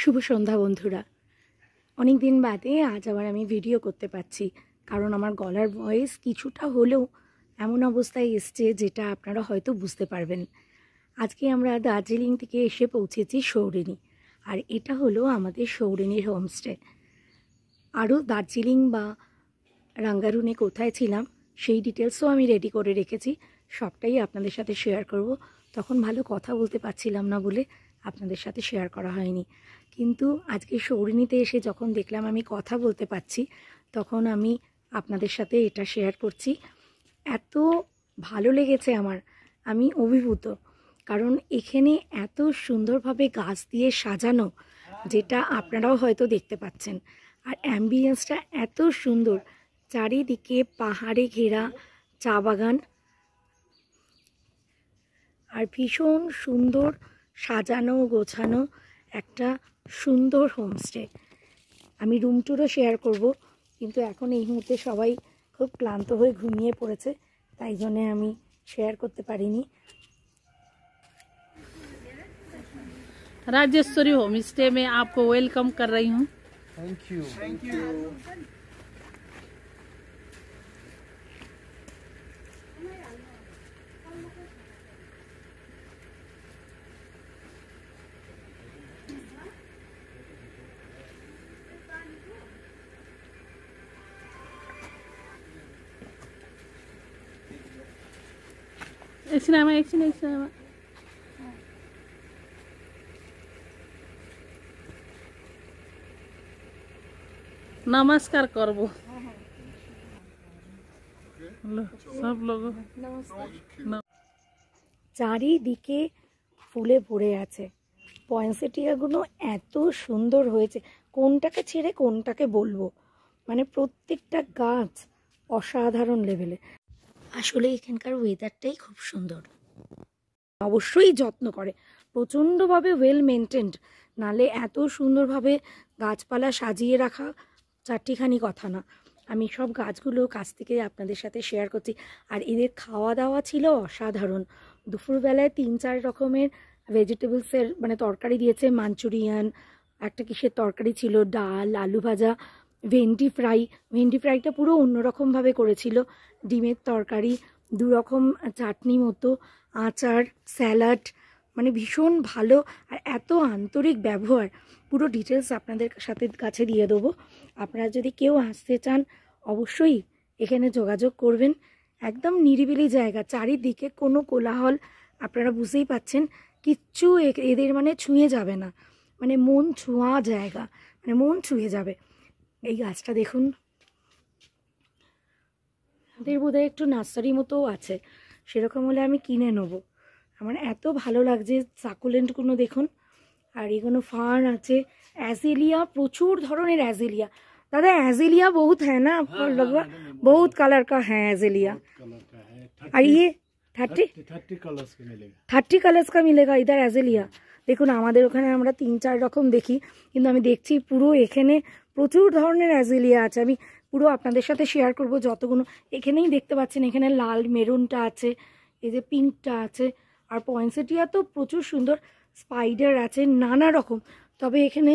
শুভ সন্ধ্যা বন্ধুরা। অনেক দিন বাদে আজ আবার আমি ভিডিও করতে পারছি, কারণ আমার গলার ভয়েস কিছুটা হলেও এমন অবস্থায় এসছে যেটা আপনারা হয়তো বুঝতে পারবেন। আজকে আমরা দার্জিলিং থেকে এসে পৌঁছেছি সৌরিনী, আর এটা হলো আমাদের সৌরিনীর হোমস্টে। আরও দার্জিলিং বা রাঙ্গারুনে কোথায় ছিলাম সেই ডিটেলসও আমি রেডি করে রেখেছি, সবটাই আপনাদের সাথে শেয়ার করব। তখন ভালো কথা বলতে পারছিলাম না বলে আপনাদের সাথে শেয়ার করা হয়নি, কিন্তু আজকে সৌরিনীতে এসে যখন দেখলাম আমি কথা বলতে পারছি, তখন আমি আপনাদের সাথে এটা শেয়ার করছি। এত ভালো লেগেছে আমার, আমি অভিভূত, কারণ এখানে এত সুন্দরভাবে গাছ দিয়ে সাজানো, যেটা আপনারাও হয়তো দেখতে পাচ্ছেন। আর অ্যাম্বিয়েন্সটা এত সুন্দর, চারিদিকে পাহাড়ে ঘেরা চা বাগান, আর ভীষণ সুন্দর সাজানো গোছানো একটা সুন্দর হোমস্টে। আমি রুম ট্যুরও শেয়ার করব, কিন্তু এখন এই মুহূর্তে সবাই খুব ক্লান্ত হয়ে ঘুমিয়ে পড়েছে, তাই জন্য আমি শেয়ার করতে পারিনি। राजेश्वरी होम स्टे में आपको वेलकम कर रही हूँ। Thank you. एक सिनेमा नमस्कार करब सब लोग। চারিদিকে ফুলে ভরে আছে, পয়েন্সেটিয়াগুলো এত সুন্দর হয়েছে, কোনটাকে ছেড়ে কোনটাকে বলবো, মানে প্রত্যেকটা গাছ অসাধারণ লেভেলে। আসলে এখানকার ওয়েদারটাই খুব সুন্দর, অবশ্যই যত্ন করে, প্রচণ্ডভাবে ওয়েল মেনটেন্ড, নালে এত সুন্দরভাবে গাছপালা সাজিয়ে রাখা চারটিখানি কথা না। আমি সব গাছগুলো কাছ থেকে আপনাদের সাথে শেয়ার করছি। আর এদের খাওয়া দাওয়া ছিল অসাধারণ। দুপুরবেলায় 3-4 রকমের ভেজিটেবলসের মানে তরকারি দিয়েছে, মাঞ্চুরিয়ান, একটা কিসের তরকারি ছিল, ডাল, আলু ভাজা, ভেন্ডি ফ্রাইটা পুরো অন্যরকমভাবে করেছিল, ডিমের তরকারি, 2 রকম চাটনি মতো, আচার, স্যালাড, মানে ভীষণ ভালো। আর এত আন্তরিক ব্যবহার, পুরো ডিটেলস আপনাদের সাথে কাছে দিয়ে দেবো। আপনারা যদি কেউ আসতে চান অবশ্যই এখানে যোগাযোগ করবেন। একদম নিরিবিলি জায়গা, চারিদিকে কোনো কোলাহল, আপনারা বুঝতেই পাচ্ছেন, কিচ্ছু এদের মানে ছুঁয়ে যাবে না, মানে মন ছোঁয়া জায়গা, মানে মন ছুঁয়ে যাবে। এই গাছটা দেখুন, এদের বোধহয় একটু নার্সারি মতোও আছে, সেরকম হলে আমি কিনে নেবো। আমার এত ভালো লাগছে সাকুলেন্টগুলো দেখুন। আর এগুলো ফার্ন আছে, অ্যাজেলিয়া, প্রচুর ধরনের অ্যাজেলিয়া। दादा एजिलिया बहुत है ना आपको? लगभग बहुत कलर का है एजिलिया। और ये 30 कलर्स का मिलेगा इधर एजिलिया। দেখুন আমাদের ওখানে আমরা 3-4 রকম দেখি, কিন্তু আমি দেখছি পুরো এখানে প্রচুর ধরনের অ্যাজিলিয়া আছে। আমি পুরো আপনাদের সাথে শেয়ার করব যতগুলো। এখানেই দেখতে পাচ্ছেন, এখানে লাল মেরুনটা আছে, এই যে পিঙ্কটা আছে, আর পয়েন্সেটিয়া তো প্রচুর সুন্দর, স্পাইডার আছে, নানা রকম। তবে এখানে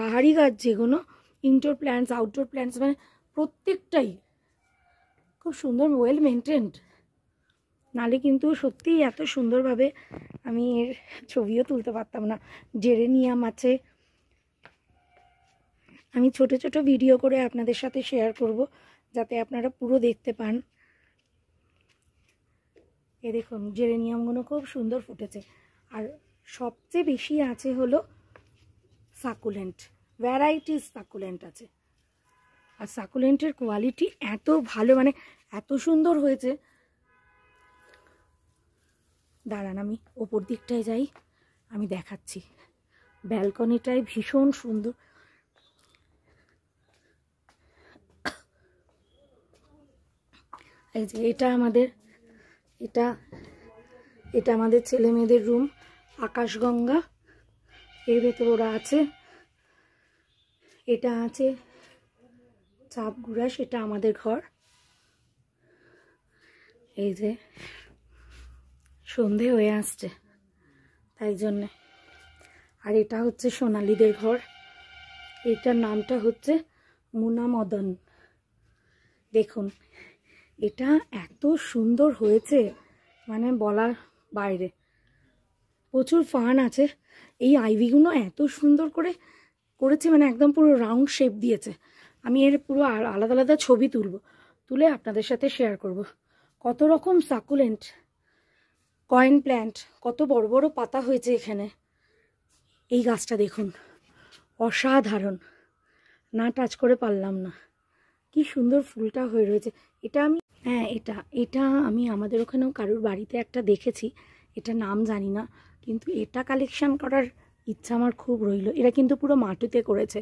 বাহারি গাছ যেগুলো, ইনডোর প্ল্যান্টস, আউটডোর প্ল্যান্টস, মানে প্রত্যেকটাই খুব সুন্দর, ওয়েল মেনটেন্ড। নালে কিন্তু সত্যিই এত সুন্দরভাবে আমি এর ছবিও তুলতে পারতাম না। জেরেনিয়াম আছে, আমি ছোট ছোট ভিডিও করে আপনাদের সাথে শেয়ার করব, যাতে আপনারা পুরো দেখতে পান। এ দেখুন জেরেনিয়ামগুলো খুব সুন্দর ফুটেছে। আর সবচেয়ে বেশি আছে হলো সাকুলেন্ট, ভ্যারাইটিস সাকুলেন্ট আছে। আর সাকুলেন্টের কোয়ালিটি এত ভালো, মানে এত সুন্দর হয়েছে। দাঁড়ান আমি ওপর দিকটায় যাই, আমি দেখাচ্ছি। ব্যালকনিটায় ভীষণ সুন্দর, এই যে এটা আমাদের ছেলে মেয়েদের রুম, আকাশগঙ্গা, এর ভেতর ওরা আছে। এটা আছে চাপগুড়া, সেটা আমাদের ঘর। এই যে সন্ধে হয়ে আসছে, তাই জন্যে। আর এটা হচ্ছে সোনালীদের ঘর। এটার নামটা হচ্ছে মুনা মদন। দেখুন এটা এত সুন্দর হয়েছে মানে বলার বাইরে। প্রচুর ফান আছে। এই আইভিগুলো এত সুন্দর করে করেছে, মানে একদম পুরো রাউন্ড শেপ দিয়েছে। আমি এর পুরো আলাদা আলাদা ছবি তুলে আপনাদের সাথে শেয়ার করব। কত রকম সাকুলেন্ট, কয়েন প্ল্যান্ট, কত বড় বড় পাতা হয়েছে এখানে। এই গাছটা দেখুন, অসাধারণ, না টাচ করে পারলাম না। কি সুন্দর ফুলটা হয়ে রয়েছে। এটা আমি এটা আমি আমাদের ওখানেও কারোর বাড়িতে একটা দেখেছি, এটা নাম জানি না, কিন্তু এটা কালেকশন করার ইচ্ছা আমার খুব রইল। এরা কিন্তু পুরো মাটিতে করেছে,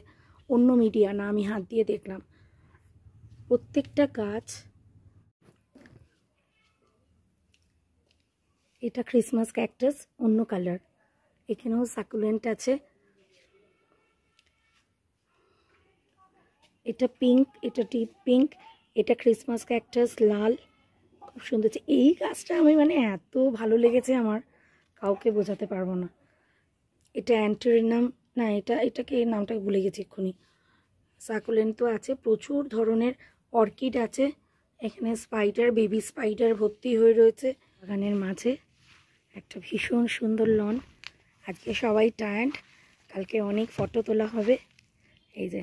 অন্য মিডিয়া না, আমি হাত দিয়ে দেখলাম। প্রত্যেকটা গাছ, এটা ক্রিসমাস ক্যাকটাস, অন্য কালার। এখানেও সাকুলেন্ট আছে, এটা পিঙ্ক, এটা ডিপ পিঙ্ক, এটা ক্রিসমাস ক্যাকটাস লাল, খুব সুন্দর। এই গাছটা আমি মানে এত ভালো লেগেছে আমার, কাউকে বোঝাতে পারবো না। এটা অ্যান্টেরিনাম না, এটাকে এই নামটা ভুলে গেছি এক্ষুনি। সাকুলেন্ট তো আছে, প্রচুর ধরনের অর্কিড আছে এখানে। স্পাইডার, বেবি স্পাইডার ভর্তি হয়ে রয়েছে বাগানের মাঝে। একটা ভীষণ সুন্দর লন। আজকে সবাই টায়ার্ড, কালকে অনেক ফটো তোলা হবে। এই যে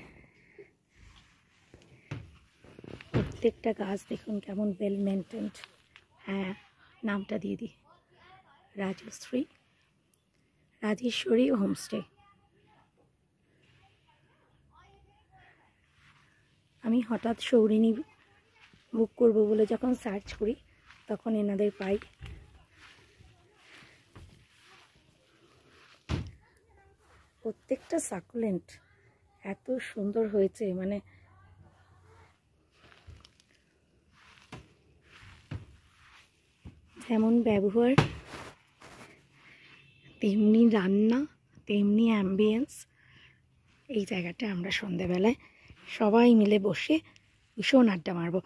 প্রত্যেকটা গাছ দেখুন কেমন ওয়েল মেনটেন্ড। হ্যাঁ, নামটা দিয়ে দিই, রাজেশ্বরী হোমস্টে। আমি হঠাৎ সৌরিনী বুক করব বলে যখন সার্চ করি তখন এনাদের পাই। প্রত্যেকটা সাকুলেন্ট এত সুন্দর হয়েছে, মানে যেমন ব্যবহার তেমনি রান্না, তেমনি অ্যাম্বিয়েন্স। এই জায়গাটা আমরা সন্ধেবেলায় সবাই মিলে বসে ভীষণ আড্ডা মারবো।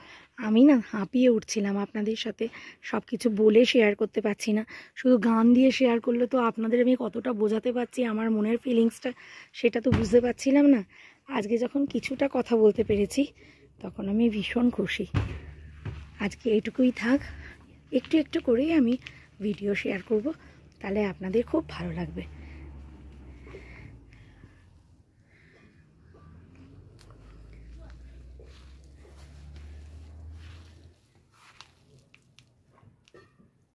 আমি না হাঁপিয়ে উঠছিলাম, আপনাদের সাথে সব কিছু বলে শেয়ার করতে পারছি না। শুধু গান দিয়ে শেয়ার করলে তো আপনাদের আমি কতটা বোঝাতে পারছি আমার মনের ফিলিংসটা, সেটা তো বুঝতে পারছিলাম না। আজকে যখন কিছুটা কথা বলতে পেরেছি তখন আমি ভীষণ খুশি। আজকে এইটুকুই থাক, একটু একটু করেই আমি ভিডিও শেয়ার করব, তাহলে আপনাদের খুব ভালো লাগবে।